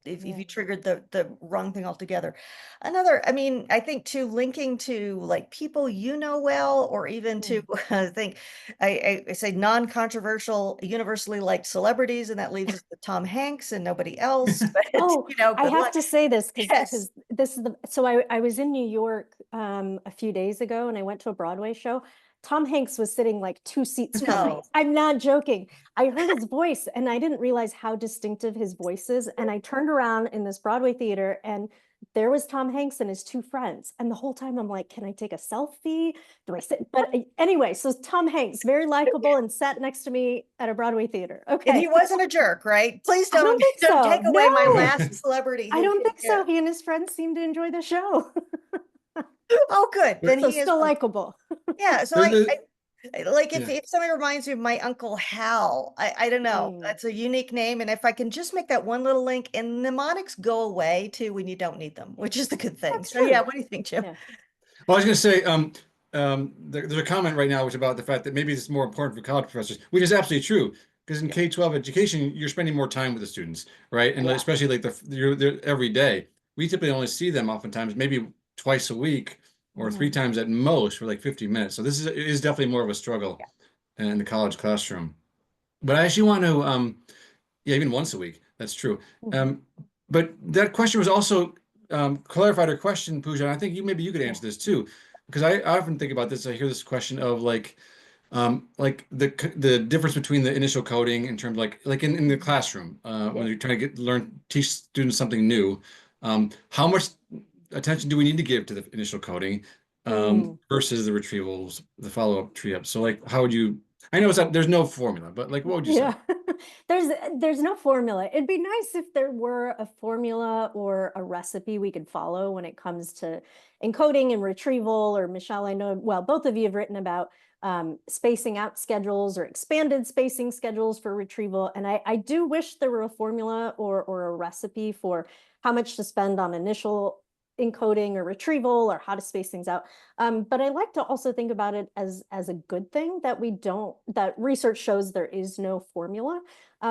If Yeah. you triggered the wrong thing altogether. Another, I mean, I think too, linking to like people you know well, or even to I think I say non-controversial, universally liked celebrities, and that leaves us with Tom Hanks and nobody else. But Oh, you know, I good have luck. to say this Yes. because this is so I was in New York a few days ago and I went to a Broadway show. Tom Hanks was sitting like 2 seats from me. No. I'm not joking. I heard his voice and I didn't realize how distinctive his voice is. And I turned around in this Broadway theater and there was Tom Hanks and his two friends. And the whole time I'm like, can I take a selfie? Do I sit? But anyway, so Tom Hanks, very likable and sat next to me at a Broadway theater. And he Okay. wasn't a jerk, right? Please I don't think don't so. take away my No. last celebrity I who don't can, think yeah. so. He and his friends seem to enjoy the show. Oh, good. Then So he is still one. likable. Yeah. So There's like yeah. if somebody reminds me of my Uncle Hal, I don't know. Mm, That's a unique name. And if I can just make that one little link, and mnemonics go away too when you don't need them, which is the good thing. that's So yeah, true. what do you think, Jim? Yeah. Well, I was going to say, there's a comment right now which about the fact that maybe it's more important for college professors, which is absolutely true. Because in Yeah. K-12 education, you're spending more time with the students, right? And Yeah. especially like you're there every day. We typically only see them oftentimes maybe twice a week or three Mhm. times at most for like 50 minutes. So this is definitely more of a struggle in the college classroom. But I actually want to, yeah, even once a week. That's true. Mhm. Um, but that question was also clarified our question, Pooja. And I think maybe you could Yeah. answer this too, because I often think about this. I hear this question of like the difference between the initial coding in terms like in the classroom when Yeah. you're trying to teach students something new. How much attention do we need to give to the initial coding Mm. versus the retrievals, the follow-up tree up? So like, how would you? I know there's no formula, but like, what would you say? Yeah. There's no formula. It'd be nice if there were a formula or a recipe we could follow when it comes to encoding and retrieval. Or Michelle, I know, well, both of you have written about spacing out schedules or expanded spacing schedules for retrieval. And I do wish there were a formula or a recipe for how much to spend on initial encoding or retrieval or how to space things out. But I like to also think about it as a good thing that we don't, that research shows there is no formula,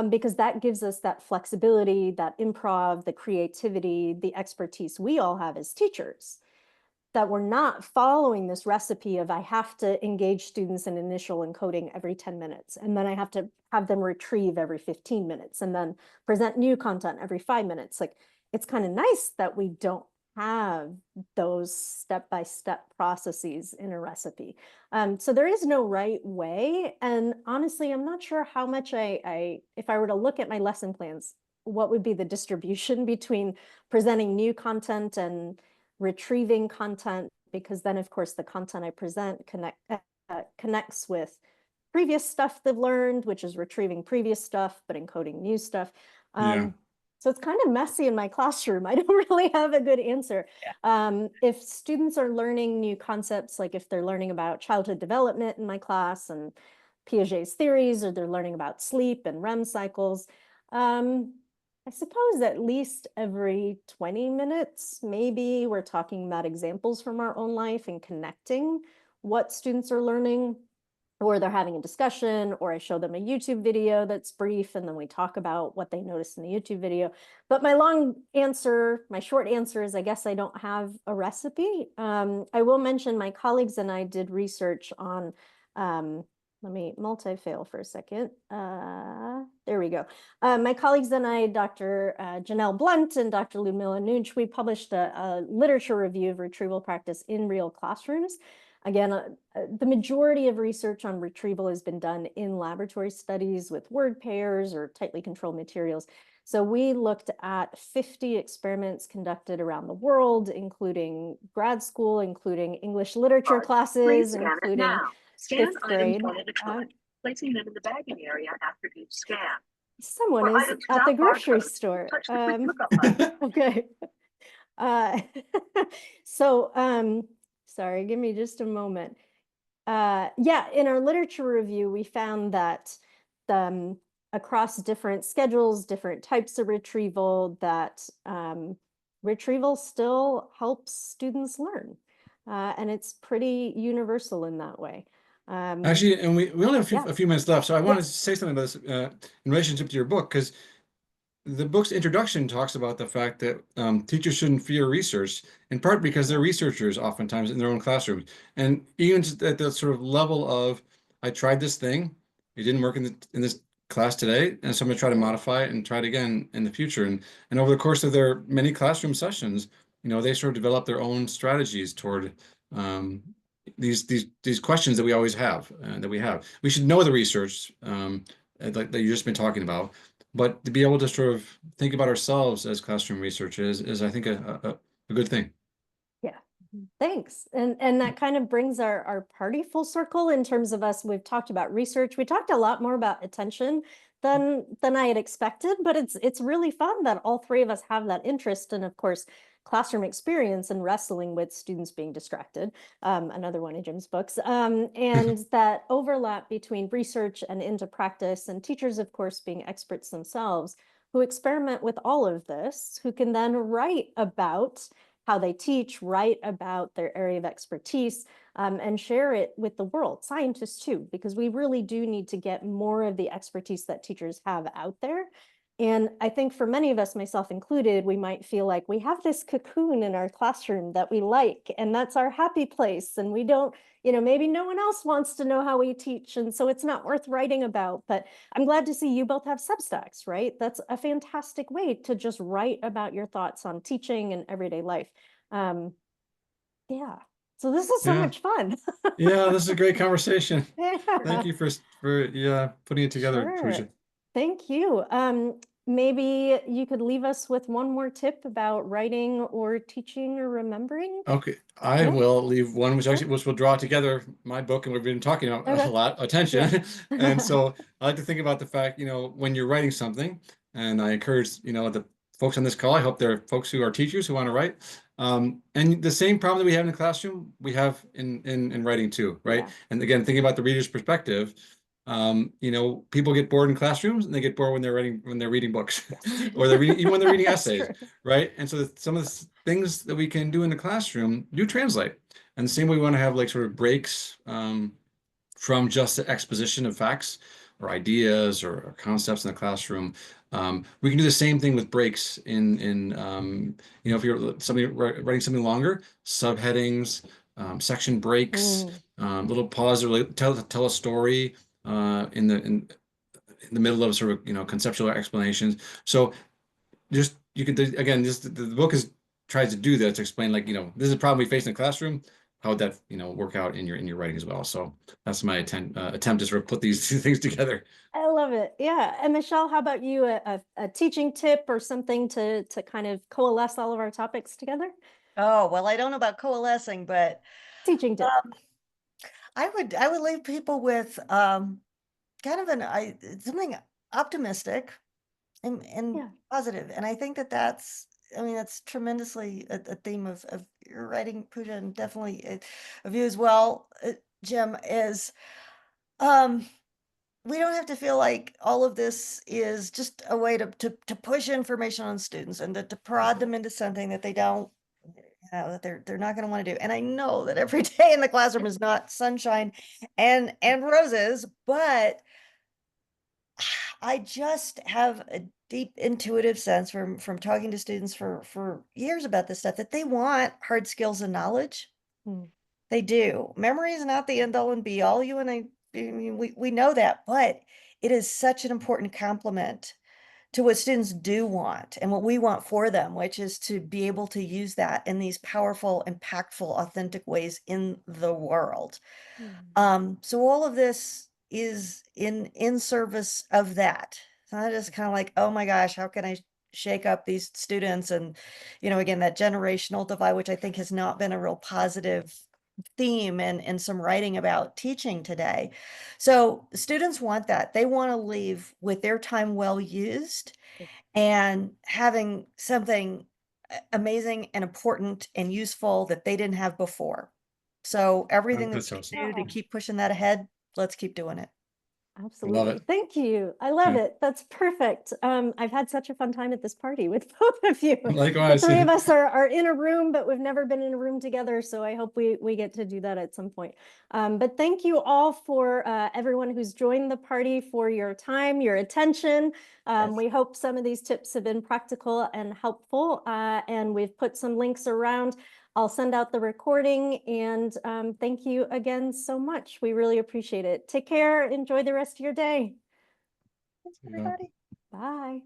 because that gives us that flexibility, that improv, the creativity, the expertise we all have as teachers, that we're not following this recipe of I have to engage students in initial encoding every 10 minutes, and then I have to have them retrieve every 15 minutes, and then present new content every 5 minutes. Like, it's kind of nice that we don't have those step-by-step processes in a recipe. So there is no right way. And honestly, I'm not sure how much if I were to look at my lesson plans, what would be the distribution between presenting new content and retrieving content, because then of course the content I present connects with previous stuff they've learned, which is retrieving previous stuff, but encoding new stuff. Yeah. So it's kind of messy in my classroom. I don't really have a good answer. If students are learning new concepts, like if they're learning about childhood development in my class and Piaget's theories, or they're learning about sleep and REM cycles, I suppose at least every 20 minutes, maybe we're talking about examples from our own life and connecting what students are learning, or they're having a discussion, or I show them a YouTube video that's brief, and then we talk about what they noticed in the YouTube video. But my short answer is I guess I don't have a recipe. I will mention my colleagues and I did research on, let me multi-fail for a second. There we go. My colleagues and I, Dr. Janelle Blunt and Dr. Ludmila Nuge, we published a literature review of retrieval practice in real classrooms. Again, the majority of research on retrieval has been done in laboratory studies with word pairs or tightly controlled materials. So we looked at 50 experiments conducted around the world, including grad school, including English literature classes, including fifth grade. Placing them in the bagging area after each scan. Someone is at the grocery store. Okay. So, sorry, give me just a moment. Yeah, in our literature review, we found that across different schedules, different types of retrieval, that retrieval still helps students learn. And it's pretty universal in that way. Actually, and we only have yeah. a few minutes left, so I wanted Yes. to say something about this in relationship to your book, because the book's introduction talks about the fact that teachers shouldn't fear research, in part because they're researchers oftentimes in their own classrooms. And even just at the sort of level of, I tried this thing, it didn't work in this class today, and so I'm going to try to modify it and try it again in the future. And over the course of their many classroom sessions, they sort of develop their own strategies toward these questions that we always have, that we have. We should know the research like that you've just been talking about. But to be able to sort of think about ourselves as classroom researchers is I think, a good thing. Yeah, thanks. And that kind of brings our party full circle in terms of us. We've talked about research. We talked a lot more about attention than I had expected, but it's really fun that all three of us have that interest, and of course, classroom experience and wrestling with students being distracted, another one of Jim's books, and that overlap between research and into practice, and teachers, of course, being experts themselves who experiment with all of this, who can then write about how they teach, write about their area of expertise, and share it with the world, scientists too, because we really do need to get more of the expertise that teachers have out there. And I think for many of us, myself included, we might feel like we have this cocoon in our classroom that we like, and that's our happy place. And we don't, maybe no one else wants to know how we teach. And so it's not worth writing about. But I'm glad to see you both have Substacks, right? That's a fantastic way to just write about your thoughts on teaching and everyday life. Yeah. So this is so much fun. Yeah, this is a great conversation. Yeah. Thank you for putting it together, Pooja. Sure. Thank you. Maybe you could leave us with one more tip about writing or teaching or remembering. Okay, I Yeah. will leave one which will draw together my book, and we've been talking about Okay. a lot, attention. Yeah. And so I like to think about the fact, when you're writing something, and I encourage, the folks on this call, I hope they're folks who are teachers who want to write. And the same problem that we have in the classroom, we have in writing too, right? Yeah. And again, thinking about the reader's perspective, people get bored in classrooms, and they get bored when they're reading books, or even when they're reading essays, True. right? And so some of the things that we can do in the classroom do translate. And the same way we want to have like sort of breaks from just the exposition of facts or ideas or concepts in the classroom. We can do the same thing with breaks in if you're writing something longer, subheadings, section breaks, little pause, or tell a story in the middle of sort of conceptual explanations. So just you could again, just the book tries to do that, to explain, like, this is a problem we face in the classroom. How would that work out in your writing as well? So that's my attempt to sort of put these two things together. I love it. Yeah. And Michelle, how about you? A teaching tip or something to kind of coalesce all of our topics together? Oh, well, I don't know about coalescing, but Teaching tip. I would leave people with kind of something optimistic and Yeah. positive. And I think that's tremendously a theme of your writing, Pooja, and definitely of you as well, Jim, is we don't have to feel like all of this is just a way to push information on students and to prod them into something that they don't, that they're not going to want to do. And I know that every day in the classroom is not sunshine and roses, but I just have a deep intuitive sense from talking to students for years about this stuff that they want hard skills and knowledge. Mm. They do. Memory is not the end all and be all. You and I mean, we know that, but it is such an important complement to what students do want and what we want for them, which is to be able to use that in these powerful, impactful, authentic ways in the world. So all of this is in service of that. It's not just kind of like, oh my gosh, how can I shake up these students? And, again, that generational divide, which I think has not been a real positive theme in some writing about teaching today. So students want that. They want to leave with their time well used and having something amazing and important and useful that they didn't have before. So everything that That's we awesome. can do to Oh. keep pushing that ahead, let's keep doing it. Absolutely. it. Thank you. I love Yeah. it. That's perfect. I've had such a fun time at this party with both of you. The Likewise. three of us are in a room, but we've never been in a room together. So I hope we get to do that at some point. But thank you all for everyone who's joined the party, for your time, your attention. Yes. We hope some of these tips have been practical and helpful. And we've put some links around. I'll send out the recording, and thank you again so much. We really appreciate it. Take care. Enjoy the rest of your day. Thanks, Yeah. everybody. Bye.